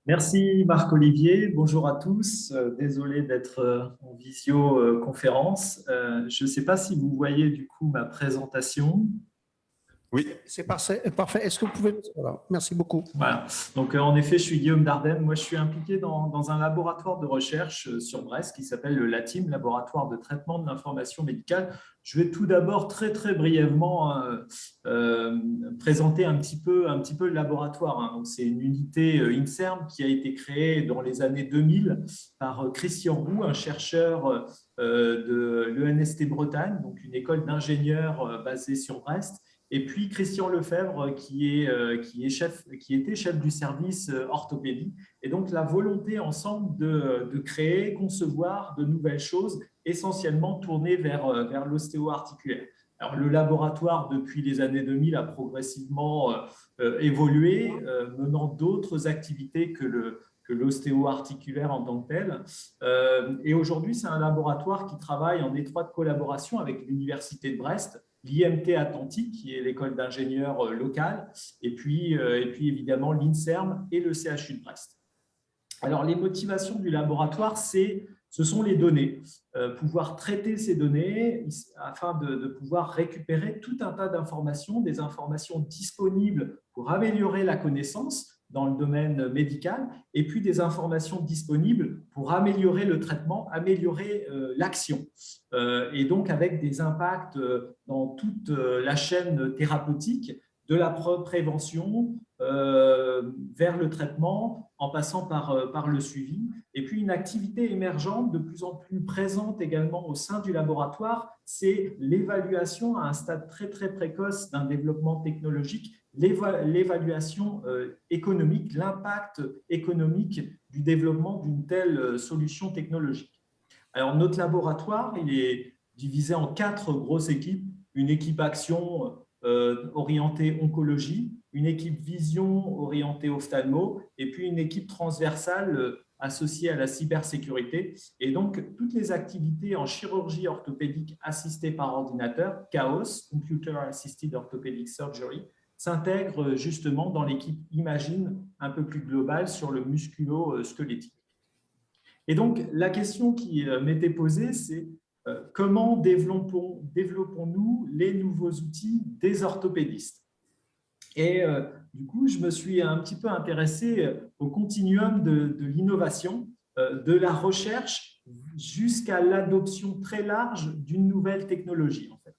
Merci Marc-Olivier, bonjour à tous. Désolé d'être en visioconférence. Je ne sais pas si vous voyez du coup ma présentation. Oui, c'est parfait. Parfait. Est-ce que vous pouvez... Voilà. Merci beaucoup. Voilà. Donc, en effet, je suis Guillaume Dardenne. Moi, je suis impliqué dans un laboratoire de recherche sur Brest qui s'appelle le LATIM, Laboratoire de traitement de l'information médicale. Je vais tout d'abord très brièvement présenter un petit peu le laboratoire, hein. Donc, c'est une unité INSERM qui a été créée dans les années 2000 par Christian Roux, un chercheur de l'ENST Bretagne, donc une école d'ingénieurs basée sur Brest. Et puis Christian Lefebvre, qui était chef du service orthopédie. Et donc, la volonté ensemble de créer, concevoir de nouvelles choses, essentiellement tournées vers l'ostéo-articulaire. Alors, le laboratoire, depuis les années 2000, a progressivement évolué, menant d'autres activités que l'ostéo-articulaire en tant que tel. Et aujourd'hui, c'est un laboratoire qui travaille en étroite collaboration avec l'Université de Brest, l'IMT Atlantique, qui est l'école d'ingénieurs locale, et puis évidemment l'INSERM et le CHU de Brest. Alors, les motivations du laboratoire, ce sont les données. Pouvoir traiter ces données afin de pouvoir récupérer tout un tas d'informations, des informations disponibles pour améliorer la connaissance dans le domaine médical, et puis des informations disponibles pour améliorer le traitement, améliorer l'action. Et donc, avec des impacts dans toute la chaîne thérapeutique, de la prévention vers le traitement, en passant par le suivi. Et puis, une activité émergente de plus en plus présente également au sein du laboratoire, c'est l'évaluation à un stade très précoce d'un développement technologique, l'évaluation économique, l'impact économique du développement d'une telle solution technologique. Alors, notre laboratoire, il est divisé en 4 grosses équipes. Une équipe action orientée oncologie, une équipe vision orientée ophtalmo, et puis une équipe transversale associée à la cybersécurité. Et donc, toutes les activités en chirurgie orthopédique assistée par ordinateur, CAOS, Computer Assisted Orthopedic Surgery, s'intègrent justement dans l'équipe Imagine un peu plus globale sur le musculo-squelettique. Et donc, la question qui m'était posée, c'est comment développons-nous les nouveaux outils des orthopédistes? Et du coup, je me suis un petit peu intéressé au continuum de l'innovation, de la recherche jusqu'à l'adoption très large d'une nouvelle technologie, en fait.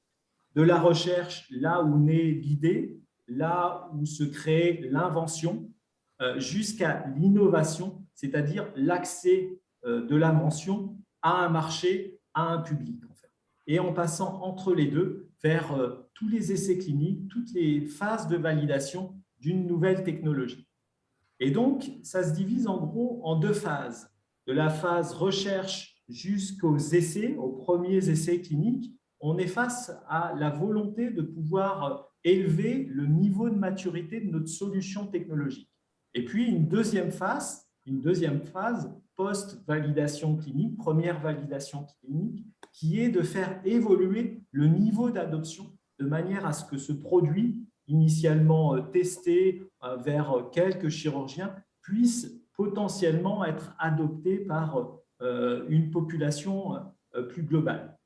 De la recherche, là où naît l'idée, là où se crée l'invention, jusqu'à l'innovation, c'est-à-dire l'accès de l'invention à un marché, à un public, en fait. Et en passant entre les deux vers tous les essais cliniques, toutes les phases de validation d'une nouvelle technologie. Et donc, ça se divise en gros en 2 phases. De la phase recherche jusqu'aux essais, aux premiers essais cliniques, on est face à la volonté de pouvoir élever le niveau de maturité de notre solution technologique. Et puis, une deuxième phase post-validation clinique, première validation clinique, qui est de faire évoluer le niveau d'adoption de manière à ce que ce produit, initialement testé vers quelques chirurgiens, puisse potentiellement être adopté par une population plus globale.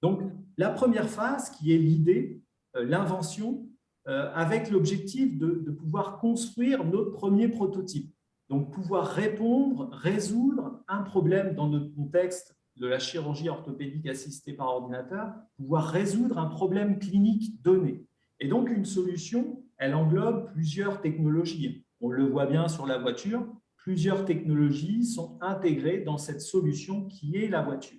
Donc, la première phase, qui est l'idée, l'invention, avec l'objectif de pouvoir construire notre premier prototype. Donc, pouvoir résoudre un problème dans notre contexte de la chirurgie orthopédique assistée par ordinateur, pouvoir résoudre un problème clinique donné. Et donc, une solution, elle englobe plusieurs technologies. On le voit bien sur la voiture, plusieurs technologies sont intégrées dans cette solution qui est la voiture.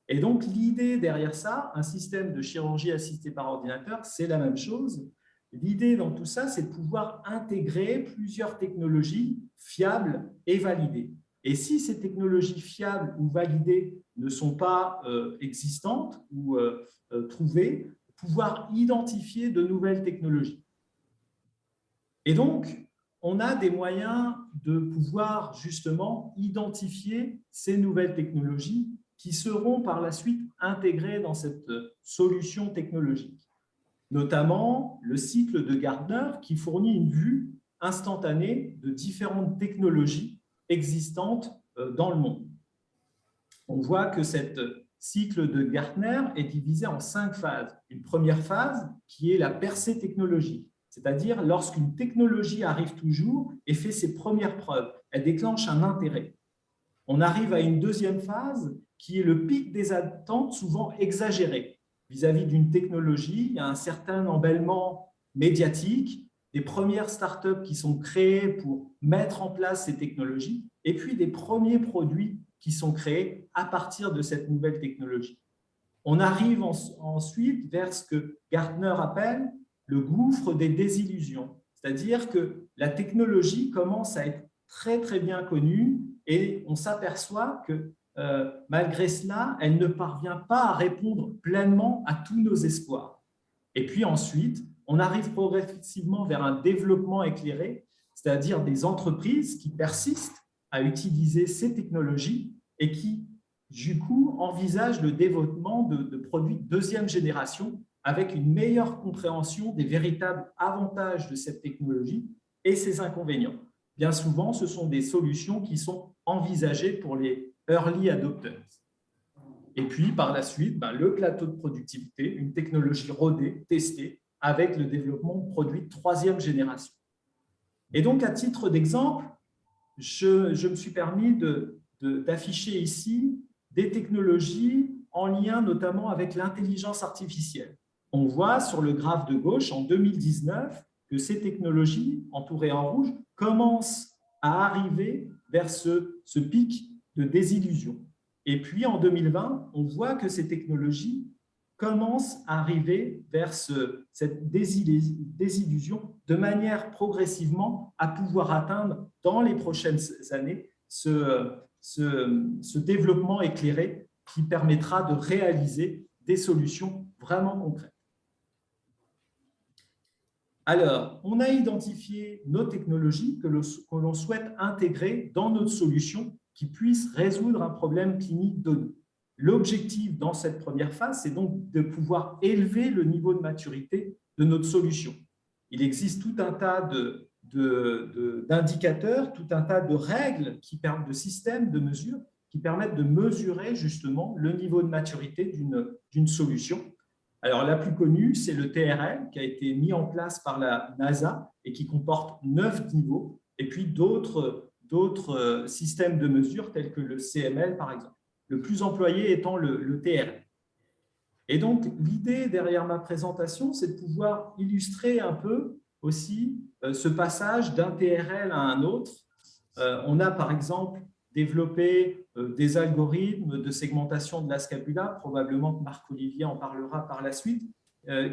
Et donc, l'idée derrière ça, un système de chirurgie assistée par ordinateur, c'est la même chose. L'idée dans tout ça, c'est de pouvoir intégrer plusieurs technologies fiables et validées. Et si ces technologies fiables ou validées ne sont pas existantes ou trouvées, pouvoir identifier de nouvelles technologies. Et donc, on a des moyens de pouvoir justement identifier ces nouvelles technologies qui seront par la suite intégrées dans cette solution technologique. Notamment le cycle de Gartner qui fournit une vue instantanée de différentes technologies existantes dans le monde. On voit que cette cycle de Gartner est divisé en 5 phases. Une première phase qui est la percée technologique, c'est-à-dire lorsqu'une technologie arrive toujours et fait ses premières preuves, elle déclenche un intérêt. On arrive à une deuxième phase qui est le pic des attentes souvent exagérées vis-à-vis d'une technologie. Il y a un certain emballement médiatique, des premières startups qui sont créées pour mettre en place ces technologies et puis des premiers produits qui sont créés à partir de cette nouvelle technologie. On arrive ensuite vers ce que Gartner appelle le gouffre des désillusions, c'est-à-dire que la technologie commence à être très très bien connue et on s'aperçoit que malgré cela, elle ne parvient pas à répondre pleinement à tous nos espoirs. Et puis ensuite, on arrive progressivement vers un développement éclairé, c'est-à-dire des entreprises qui persistent à utiliser ces technologies et qui, du coup, envisagent le développement de produits de deuxième génération avec une meilleure compréhension des véritables avantages de cette technologie et ses inconvénients. Bien souvent, ce sont des solutions qui sont envisagées pour les early adopters. Et puis, par la suite, le plateau de productivité, une technologie rodée, testée, avec le développement de produits de troisième génération. Et donc, à titre d'exemple, je me suis permis d'afficher ici des technologies en lien notamment avec l'intelligence artificielle. On voit sur le graphe de gauche, en 2019, que ces technologies, entourées en rouge, commencent à arriver vers ce pic de désillusion. Et puis, en 2020, on voit que ces technologies commencent à arriver vers cette désillusion de manière progressivement à pouvoir atteindre dans les prochaines années ce développement éclairé qui permettra de réaliser des solutions vraiment concrètes. Alors, on a identifié nos technologies que l'on souhaite intégrer dans notre solution qui puissent résoudre un problème clinique donné. L'objectif dans cette première phase, c'est donc de pouvoir élever le niveau de maturité de notre solution. Il existe tout un tas d'indicateurs, tout un tas de règles, de systèmes de mesure qui permettent de mesurer justement le niveau de maturité d'une solution. Alors, la plus connue, c'est le TRL qui a été mis en place par la NASA et qui comporte 9 niveaux, et puis d'autres systèmes de mesure tels que le CML, par exemple. Le plus employé étant le TRL. Et donc, l'idée derrière ma présentation, c'est de pouvoir illustrer un peu aussi ce passage d'un TRL à un autre. On a par exemple développé des algorithmes de segmentation de la scapula, probablement que Marc-Olivier en parlera par la suite,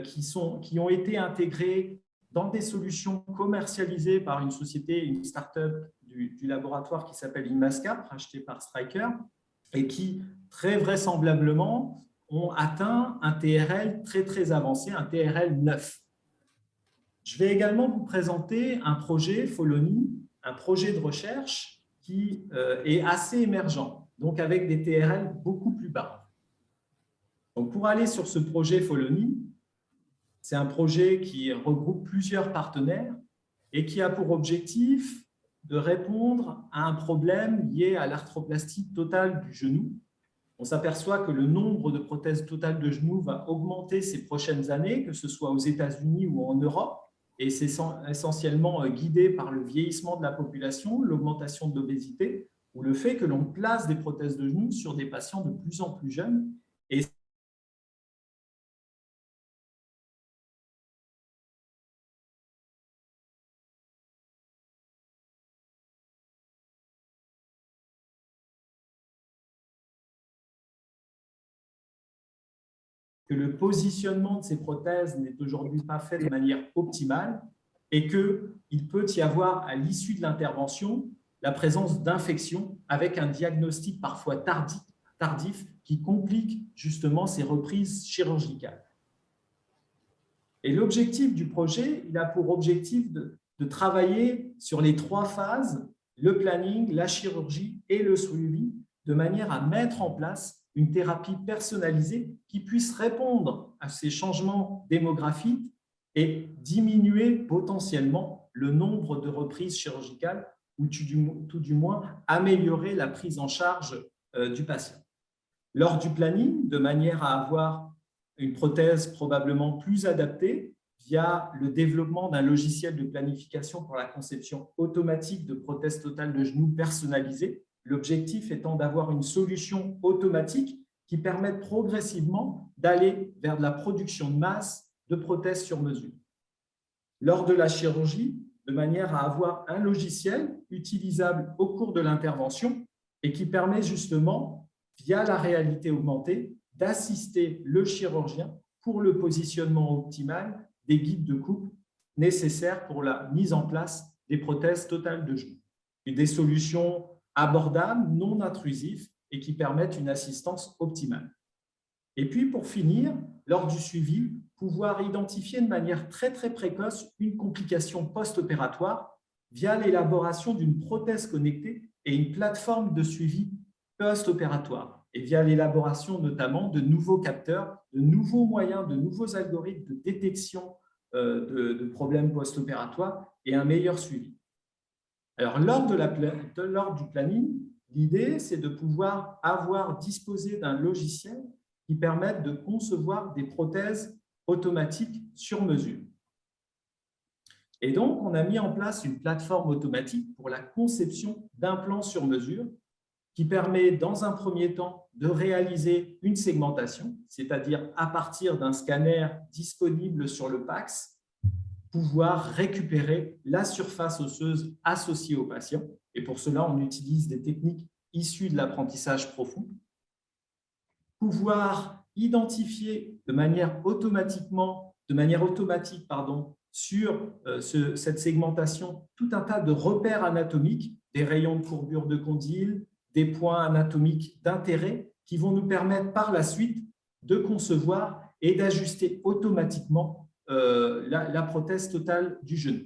qui ont été intégrés dans des solutions commercialisées par une société, une start-up du laboratoire qui s'appelle Inmascap, rachetée par Stryker, et qui, très vraisemblablement, ont atteint un TRL très, très avancé, un TRL 9. Je vais également vous présenter un projet Follow-me, un projet de recherche qui est assez émergent, donc avec des TRL beaucoup plus bas. Donc, pour aller sur ce projet Follow-me, c'est un projet qui regroupe plusieurs partenaires et qui a pour objectif de répondre à un problème lié à l'arthroplastie totale du genou. On s'aperçoit que le nombre de prothèses totales de genou va augmenter ces prochaines années, que ce soit aux États-Unis ou en Europe, et c'est essentiellement guidé par le vieillissement de la population, l'augmentation de l'obésité, ou le fait que l'on place des prothèses de genou sur des patients de plus en plus jeunes. Et que le positionnement de ces prothèses n'est aujourd'hui pas fait de manière optimale et qu'il peut y avoir, à l'issue de l'intervention, la présence d'infections avec un diagnostic parfois tardif qui complique justement ces reprises chirurgicales. Et l'objectif du projet, il a pour objectif de travailler sur les 3 phases, le planning, la chirurgie et le suivi, de manière à mettre en place une thérapie personnalisée qui puisse répondre à ces changements démographiques et diminuer potentiellement le nombre de reprises chirurgicales ou tout du moins améliorer la prise en charge du patient. Lors du planning, de manière à avoir une prothèse probablement plus adaptée via le développement d'un logiciel de planification pour la conception automatique de prothèses totales de genoux personnalisées, l'objectif étant d'avoir une solution automatique qui permette progressivement d'aller vers de la production de masse de prothèses sur mesure. Lors de la chirurgie, de manière à avoir un logiciel utilisable au cours de l'intervention et qui permet justement, via la réalité augmentée, d'assister le chirurgien pour le positionnement optimal des guides de coupe nécessaires pour la mise en place des prothèses totales de genoux. Et des solutions abordables, non intrusives et qui permettent une assistance optimale. Et puis, pour finir, lors du suivi, pouvoir identifier de manière très précoce une complication post-opératoire via l'élaboration d'une prothèse connectée et une plateforme de suivi post-opératoire et via l'élaboration notamment de nouveaux capteurs, de nouveaux moyens, de nouveaux algorithmes de détection de problèmes post-opératoires et un meilleur suivi. Alors, lors du planning, l'idée, c'est de pouvoir disposer d'un logiciel qui permette de concevoir des prothèses automatiques sur mesure. Et donc, on a mis en place une plateforme automatique pour la conception d'implants sur mesure qui permet, dans un premier temps, de réaliser une segmentation, c'est-à-dire à partir d'un scanner disponible sur le PACS, pouvoir récupérer la surface osseuse associée au patient. Et pour cela, on utilise des techniques issues de l'apprentissage profond. Pouvoir identifier de manière automatique sur cette segmentation tout un tas de repères anatomiques, des rayons de courbure de condyle, des points anatomiques d'intérêt qui vont nous permettre par la suite de concevoir et d'ajuster automatiquement la prothèse totale du genou.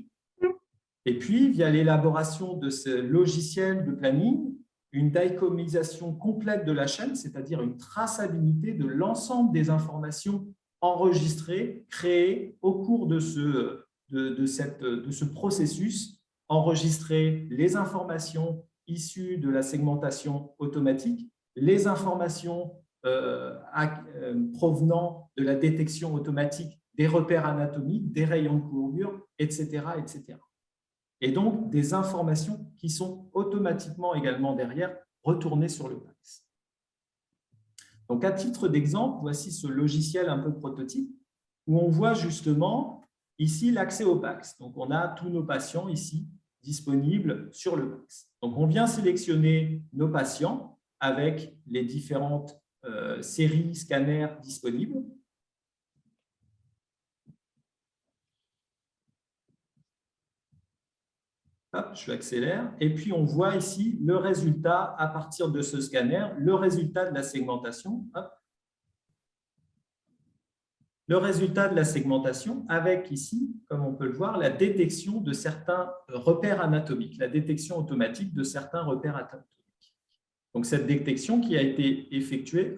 Et puis, via l'élaboration de ce logiciel de planning, une dichotomisation complète de la chaîne, c'est-à-dire une traçabilité de l'ensemble des informations enregistrées, créées au cours de ce processus, enregistrer les informations issues de la segmentation automatique, les informations provenant de la détection automatique des repères anatomiques, des rayons de courbure, etc., etc. Et donc des informations qui sont automatiquement également derrière retournées sur le PACS. Donc, à titre d'exemple, voici ce logiciel un peu prototype où on voit justement ici l'accès au PACS. Donc, on a tous nos patients ici disponibles sur le PACS. Donc, on vient sélectionner nos patients avec les différentes séries scanners disponibles. Hop, je accélère. Et puis, on voit ici le résultat à partir de ce scanner, le résultat de la segmentation. Hop. Le résultat de la segmentation avec ici, comme on peut le voir, la détection de certains repères anatomiques, la détection automatique de certains repères anatomiques. Donc, cette détection qui a été effectuée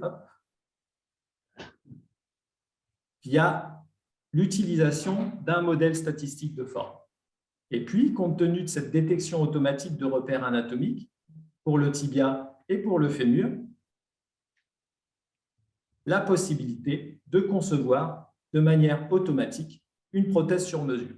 via l'utilisation d'un modèle statistique de forme. Et puis, compte tenu de cette détection automatique de repères anatomiques pour le tibia et pour le fémur, la possibilité de concevoir de manière automatique une prothèse sur mesure.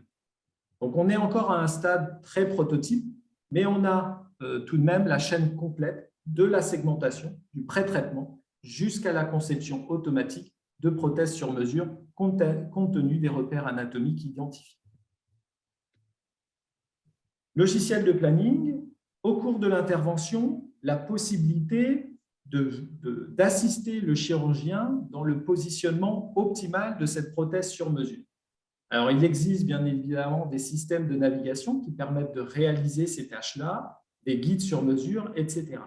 Donc, on est encore à un stade très prototype, mais on a tout de même la chaîne complète de la segmentation, du pré-traitement, jusqu'à la conception automatique de prothèses sur mesure compte tenu des repères anatomiques identifiés. Logiciel de planning, au cours de l'intervention, la possibilité d'assister le chirurgien dans le positionnement optimal de cette prothèse sur mesure. Alors, il existe bien évidemment des systèmes de navigation qui permettent de réaliser ces tâches-là, des guides sur mesure, etc.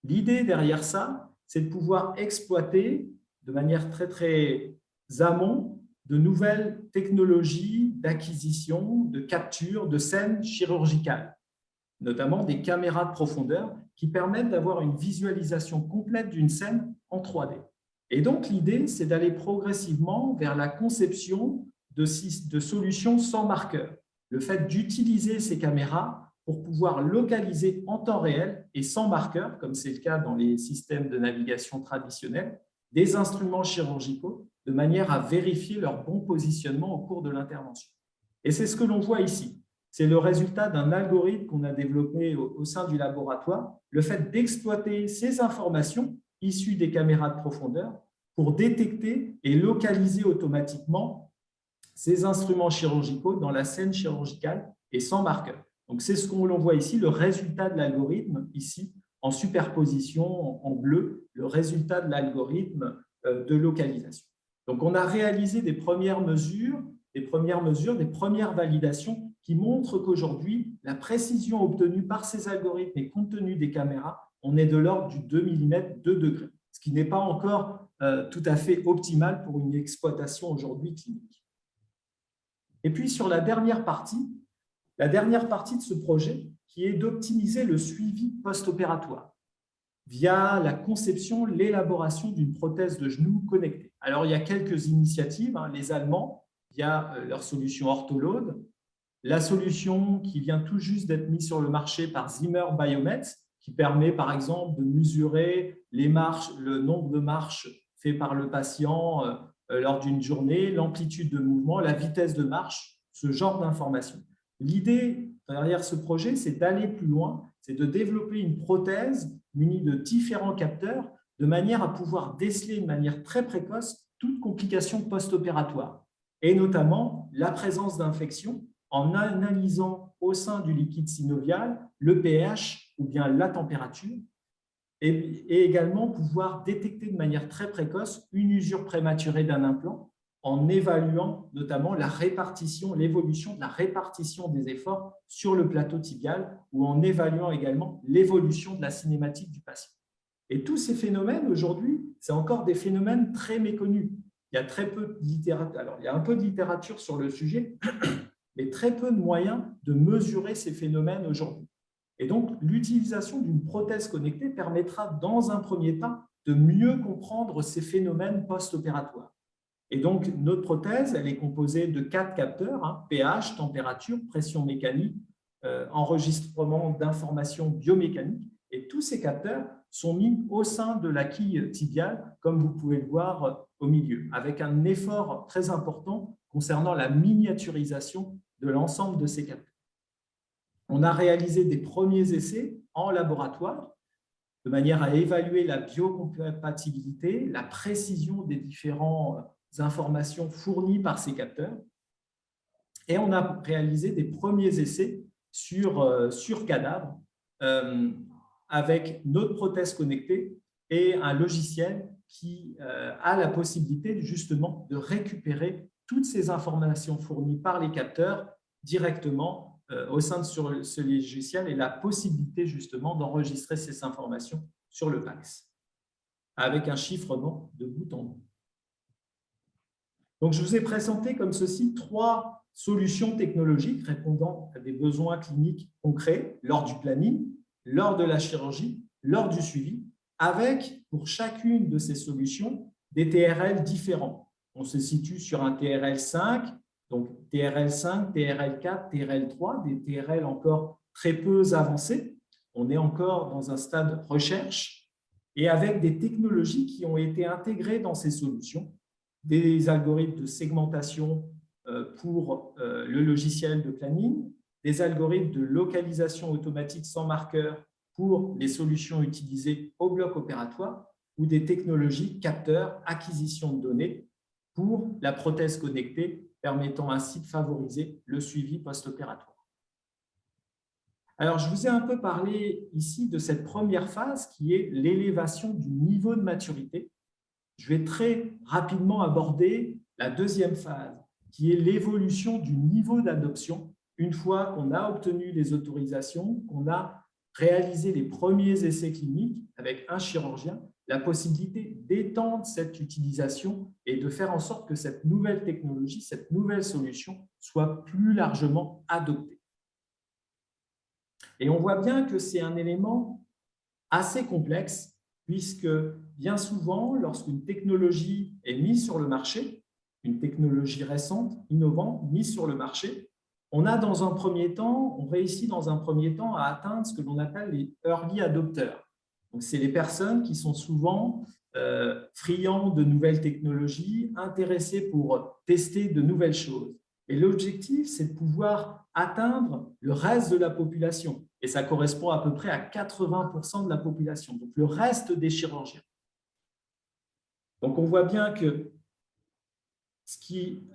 L'idée derrière ça, c'est de pouvoir exploiter de manière très amont de nouvelles technologies d'acquisition, de capture, de scènes chirurgicales, notamment des caméras de profondeur qui permettent d'avoir une visualisation complète d'une scène en 3D. Et donc, l'idée, c'est d'aller progressivement vers la conception de solutions sans marqueur. le fait d'utiliser ces caméras pour pouvoir localiser en temps réel et sans marqueur, comme c'est le cas dans les systèmes de navigation traditionnels, des instruments chirurgicaux de manière à vérifier leur bon positionnement au cours de l'intervention. Et c'est ce que l'on voit ici. C'est le résultat d'un algorithme qu'on a développé au sein du laboratoire, le fait d'exploiter ces informations issues des caméras de profondeur pour détecter et localiser automatiquement ces instruments chirurgicaux dans la scène chirurgicale et sans marqueur. Donc, c'est ce qu'on voit ici, le résultat de l'algorithme, ici, en superposition en bleu, le résultat de l'algorithme de localisation. Donc, on a réalisé des premières mesures, des premières validations qui montrent qu'aujourd'hui, la précision obtenue par ces algorithmes et compte tenu des caméras, on est de l'ordre du 2 mm, 2 degrés, ce qui n'est pas encore tout à fait optimal pour une exploitation aujourd'hui clinique. Et puis, sur la dernière partie de ce projet, qui est d'optimiser le suivi post-opératoire via la conception, l'élaboration d'une prothèse de genou connectée. Alors, il y a quelques initiatives, les Allemands, via leur solution Ortholode, la solution qui vient tout juste d'être mise sur le marché par Zimmer Biomet, qui permet par exemple de mesurer les marches, le nombre de marches fait par le patient lors d'une journée, l'amplitude de mouvement, la vitesse de marche, ce genre d'informations. L'idée derrière ce projet, c'est d'aller plus loin, c'est de développer une prothèse munie de différents capteurs de manière à pouvoir déceler de manière très précoce toute complication post-opératoire et notamment la présence d'infection en analysant au sein du liquide synovial le pH ou bien la température et également pouvoir détecter de manière très précoce une usure prématurée d'un implant en évaluant notamment la répartition, l'évolution de la répartition des efforts sur le plateau tibial ou en évaluant également l'évolution de la cinématique du patient. Et tous ces phénomènes, aujourd'hui, c'est encore des phénomènes très méconnus. Il y a très peu de littérature. Alors, il y a un peu de littérature sur le sujet, mais très peu de moyens de mesurer ces phénomènes aujourd'hui. Et donc, l'utilisation d'une prothèse connectée permettra, dans un premier temps, de mieux comprendre ces phénomènes post-opératoires. Et donc, notre prothèse, elle est composée de 4 capteurs, pH, température, pression mécanique, enregistrement d'informations biomécaniques. Et tous ces capteurs sont mis au sein de la quille tibiale, comme vous pouvez le voir au milieu, avec un effort très important concernant la miniaturisation de l'ensemble de ces capteurs. On a réalisé des premiers essais en laboratoire de manière à évaluer la biocompatibilité, la précision des différentes informations fournies par ces capteurs. Et on a réalisé des premiers essais sur cadavres avec notre prothèse connectée et un logiciel qui a la possibilité justement de récupérer toutes ces informations fournies par les capteurs directement au sein de ce logiciel et la possibilité justement d'enregistrer ces informations sur le PACS avec un chiffrement de bout en bout. Donc, je vous ai présenté comme ceci 3 solutions technologiques répondant à des besoins cliniques concrets lors du planning, lors de la chirurgie, lors du suivi, avec pour chacune de ces solutions des TRL différents. On se situe sur un TRL 5, donc TRL 5, TRL 4, TRL 3, des TRL encore très peu avancés. On est encore dans un stade recherche et avec des technologies qui ont été intégrées dans ces solutions, des algorithmes de segmentation pour le logiciel de planning, des algorithmes de localisation automatique sans marqueur pour les solutions utilisées au bloc opératoire ou des technologies capteurs, acquisition de données pour la prothèse connectée, permettant ainsi de favoriser le suivi post-opératoire. Alors, je vous ai un peu parlé ici de cette première phase qui est l'élévation du niveau de maturité. Je vais très rapidement aborder la deuxième phase, qui est l'évolution du niveau d'adoption une fois qu'on a obtenu les autorisations, qu'on a réalisé les premiers essais cliniques avec un chirurgien, la possibilité d'étendre cette utilisation et de faire en sorte que cette nouvelle technologie, cette nouvelle solution soit plus largement adoptée. Et on voit bien que c'est un élément assez complexe puisque bien souvent, lorsqu'une technologie est mise sur le marché, une technologie récente, innovante, mise sur le marché, on réussit dans un premier temps à atteindre ce que l'on appelle les early adopters. Donc, c'est les personnes qui sont souvent friands de nouvelles technologies, intéressés pour tester de nouvelles choses. Et l'objectif, c'est de pouvoir atteindre le reste de la population. Et ça correspond à peu près à 80% de la population, donc le reste des chirurgiens. Donc, on voit bien que ce qui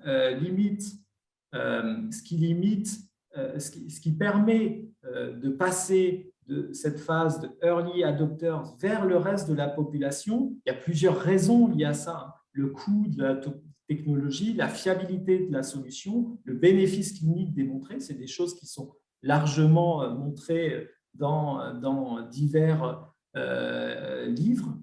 permet de passer de cette phase de early adopters vers le reste de la population, il y a plusieurs raisons liées à ça. Le coût de la technologie, la fiabilité de la solution, le bénéfice clinique démontré, c'est des choses qui sont largement montrées dans divers livres.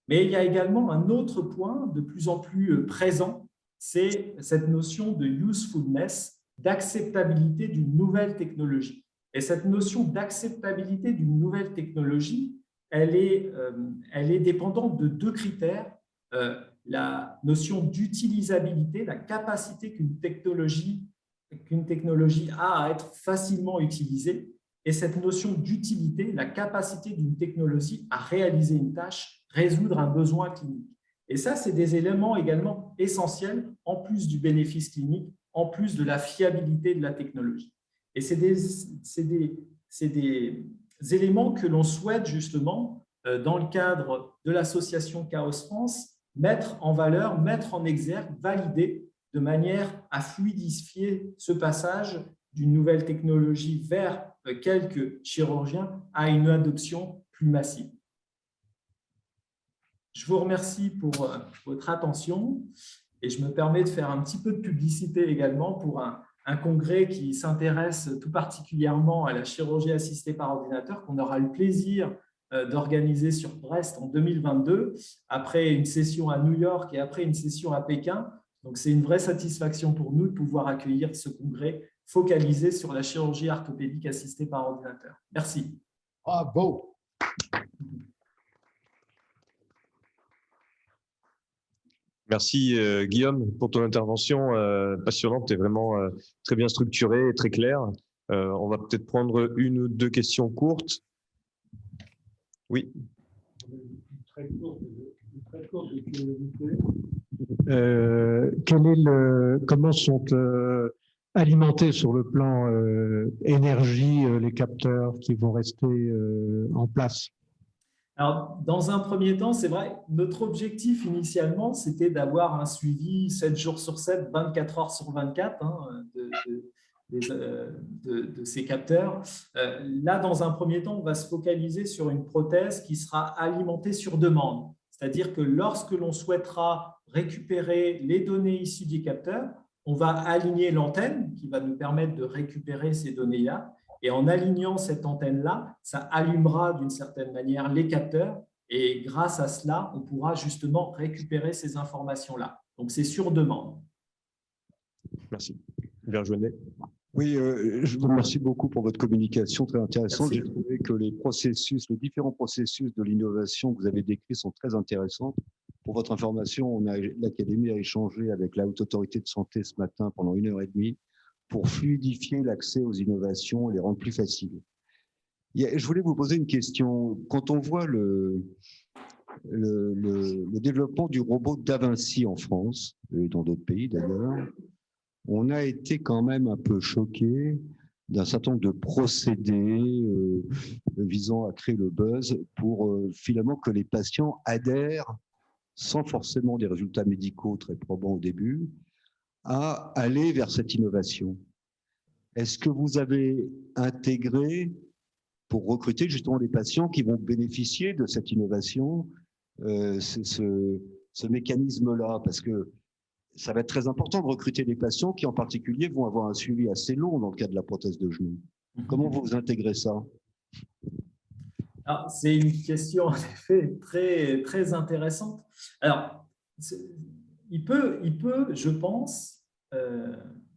Mais il y a également un autre point de plus en plus présent, c'est cette notion de usefulness, d'acceptabilité d'une nouvelle technologie. Et cette notion d'acceptabilité d'une nouvelle technologie, elle est dépendante de deux critères. La notion d'utilisabilité, la capacité qu'une technologie a à être facilement utilisée, et cette notion d'utilité, la capacité d'une technologie à réaliser une tâche, résoudre un besoin clinique. Et ça, c'est des éléments également essentiels, en plus du bénéfice clinique, en plus de la fiabilité de la technologie. Et c'est des éléments que l'on souhaite justement, dans le cadre de l'association Chaos France, mettre en valeur, mettre en exergue, valider de manière à fluidifier ce passage d'une nouvelle technologie vers quelques chirurgiens à une adoption plus massive. Je vous remercie pour votre attention et je me permets de faire un petit peu de publicité également pour un congrès qui s'intéresse tout particulièrement à la chirurgie assistée par ordinateur qu'on aura le plaisir d'organiser sur Brest en 2022, après une session à New York et après une session à Pékin. Donc, c'est une vraie satisfaction pour nous de pouvoir accueillir ce congrès focalisé sur la chirurgie orthopédique assistée par ordinateur. Merci. Bravo. Merci Guillaume pour ton intervention passionnante et vraiment très bien structurée et très claire. On va peut-être prendre une ou deux questions courtes. Oui. Très courte de curiosité. Comment sont alimentés sur le plan énergie les capteurs qui vont rester en place? Alors, dans un premier temps, c'est vrai, notre objectif initialement, c'était d'avoir un suivi 7 jours sur 7, 24 heures sur 24 de ces capteurs. Là, dans un premier temps, on va se focaliser sur une prothèse qui sera alimentée sur demande. C'est-à-dire que lorsque l'on souhaitera récupérer les données issues des capteurs, on va aligner l'antenne qui va nous permettre de récupérer ces données-là. Et en alignant cette antenne-là, ça allumera d'une certaine manière les capteurs et grâce à cela, on pourra justement récupérer ces informations-là. Donc, c'est sur demande. Merci. Virginie. Oui, je vous remercie beaucoup pour votre communication très intéressante. Merci. J'ai trouvé que les différents processus de l'innovation que vous avez décrits sont très intéressants. Pour votre information, l'Académie a échangé avec la Haute Autorité de Santé ce matin pendant 1h30 pour fluidifier l'accès aux innovations et les rendre plus faciles. Je voulais vous poser une question. Quand on voit le développement du robot Da Vinci en France, et dans d'autres pays d'ailleurs, on a été quand même un peu choqué d'un certain nombre de procédés visant à créer le buzz pour finalement que les patients adhèrent, sans forcément des résultats médicaux très probants au début, à aller vers cette innovation. Est-ce que vous avez intégré, pour recruter justement des patients qui vont bénéficier de cette innovation, ce mécanisme-là? Parce que ça va être très important de recruter des patients qui, en particulier, vont avoir un suivi assez long dans le cas de la prothèse de genou. Comment vous intégrez ça? C'est une question en effet très, très intéressante. Alors, il peut, je pense,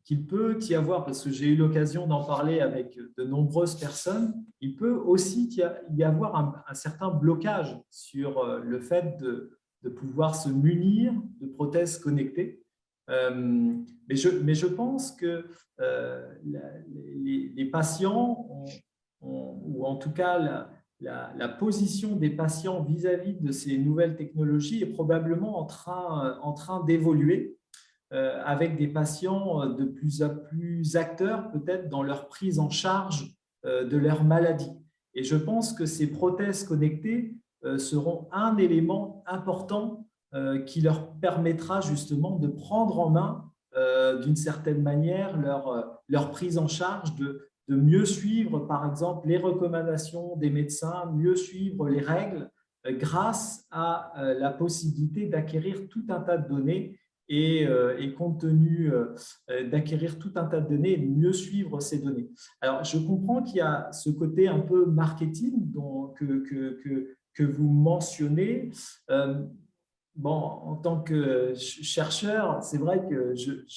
qu'il peut y avoir, parce que j'ai eu l'occasion d'en parler avec de nombreuses personnes, il peut aussi y avoir un certain blocage sur le fait de pouvoir se munir de prothèses connectées. Mais je pense que les patients ou en tout cas la position des patients vis-à-vis de ces nouvelles technologies est probablement en train d'évoluer avec des patients de plus en plus acteurs peut-être dans leur prise en charge de leur maladie. Et je pense que ces prothèses connectées seront un élément important qui leur permettra justement de prendre en main d'une certaine manière leur prise en charge, de mieux suivre par exemple les recommandations des médecins, mieux suivre les règles grâce à la possibilité d'acquérir tout un tas de données et compte tenu d'acquérir tout un tas de données et de mieux suivre ces données. Alors, je comprends qu'il y a ce côté un peu marketing que vous mentionnez. Bon, en tant que chercheur, c'est vrai que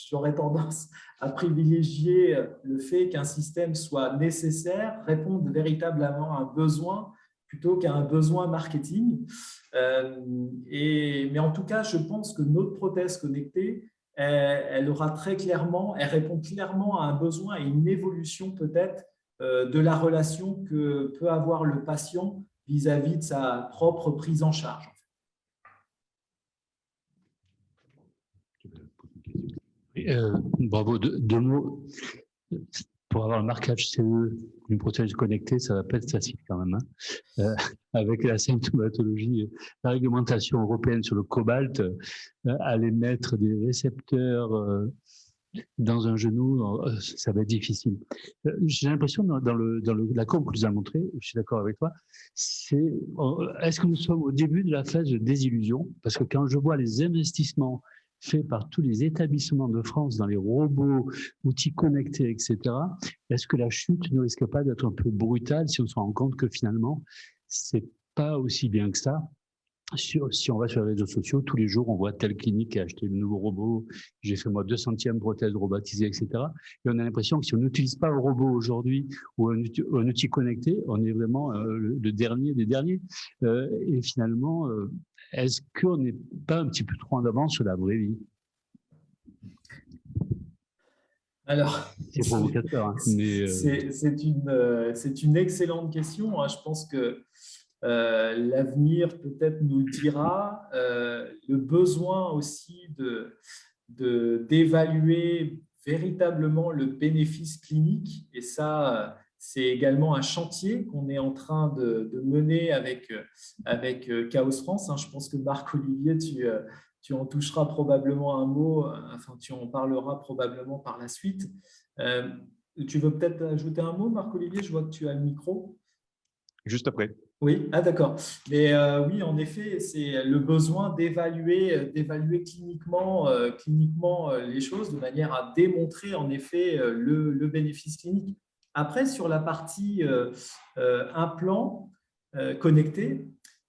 j'aurais tendance à privilégier le fait qu'un système soit nécessaire, réponde véritablement à un besoin plutôt qu'à un besoin marketing. Mais en tout cas, je pense que notre prothèse connectée, elle répond clairement à un besoin et une évolution peut-être de la relation que peut avoir le patient vis-à-vis de sa propre prise en charge. Bravo, deux mots. Pour avoir le marquage CE d'une prothèse connectée, ça va pas être facile quand même. Avec la symptomatologie, la réglementation européenne sur le cobalt, aller mettre des récepteurs dans un genou, ça va être difficile. J'ai l'impression dans la courbe que tu as montré, je suis d'accord avec toi, est-ce que nous sommes au début de la phase de désillusion? Parce que quand je vois les investissements faits par tous les établissements de France dans les robots, outils connectés, etc., est-ce que la chute ne risque pas d'être un peu brutale si on se rend compte que finalement, c'est pas aussi bien que ça? Si on va sur les réseaux sociaux, tous les jours, on voit telle clinique qui a acheté le nouveau robot, j'ai fait moi 200e prothèse robotisée, etc. Et on a l'impression que si on n'utilise pas un robot aujourd'hui ou un outil connecté, on est vraiment le dernier des derniers. Et finalement, est-ce qu'on n'est pas un petit peu trop en avance sur la vraie vie? Alors, c'est provocateur, hein, mais c'est une excellente question. Je pense que l'avenir peut-être nous dira le besoin aussi d'évaluer véritablement le bénéfice clinique. Et ça, c'est également un chantier qu'on est en train de mener avec Chaos France. Je pense que Marc-Olivier, tu en toucheras probablement un mot, enfin, tu en parleras probablement par la suite. Tu veux peut-être ajouter un mot, Marc-Olivier? Je vois que tu as le micro. Juste après. Oui, d'accord. Mais oui, en effet, c'est le besoin d'évaluer cliniquement les choses de manière à démontrer en effet le bénéfice clinique. Après, sur la partie implant connecté,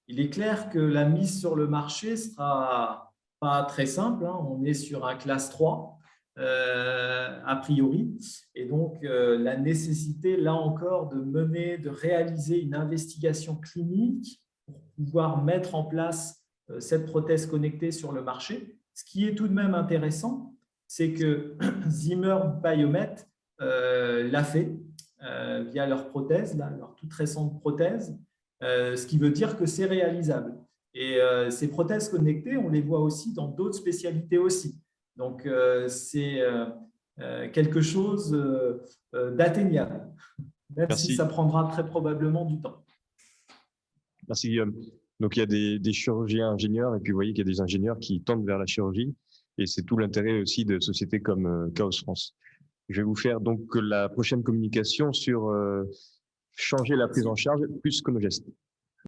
il est clair que la mise sur le marché sera pas très simple. On est sur un classe 3. A priori, et donc la nécessité là encore de réaliser une investigation clinique pour pouvoir mettre en place cette prothèse connectée sur le marché. Ce qui est tout de même intéressant, c'est que Zimmer Biomet l'a fait via leur prothèse, leur toute récente prothèse, ce qui veut dire que c'est réalisable. Et ces prothèses connectées, on les voit aussi dans d'autres spécialités aussi. Donc, c'est quelque chose d'atteignable, même si ça prendra très probablement du temps. Merci Guillaume. Donc, il y a des chirurgiens ingénieurs et puis vous voyez qu'il y a des ingénieurs qui tendent vers la chirurgie et c'est tout l'intérêt aussi de sociétés comme Chaos France. Je vais vous faire donc la prochaine communication sur changer la prise en charge plus que nos gestes.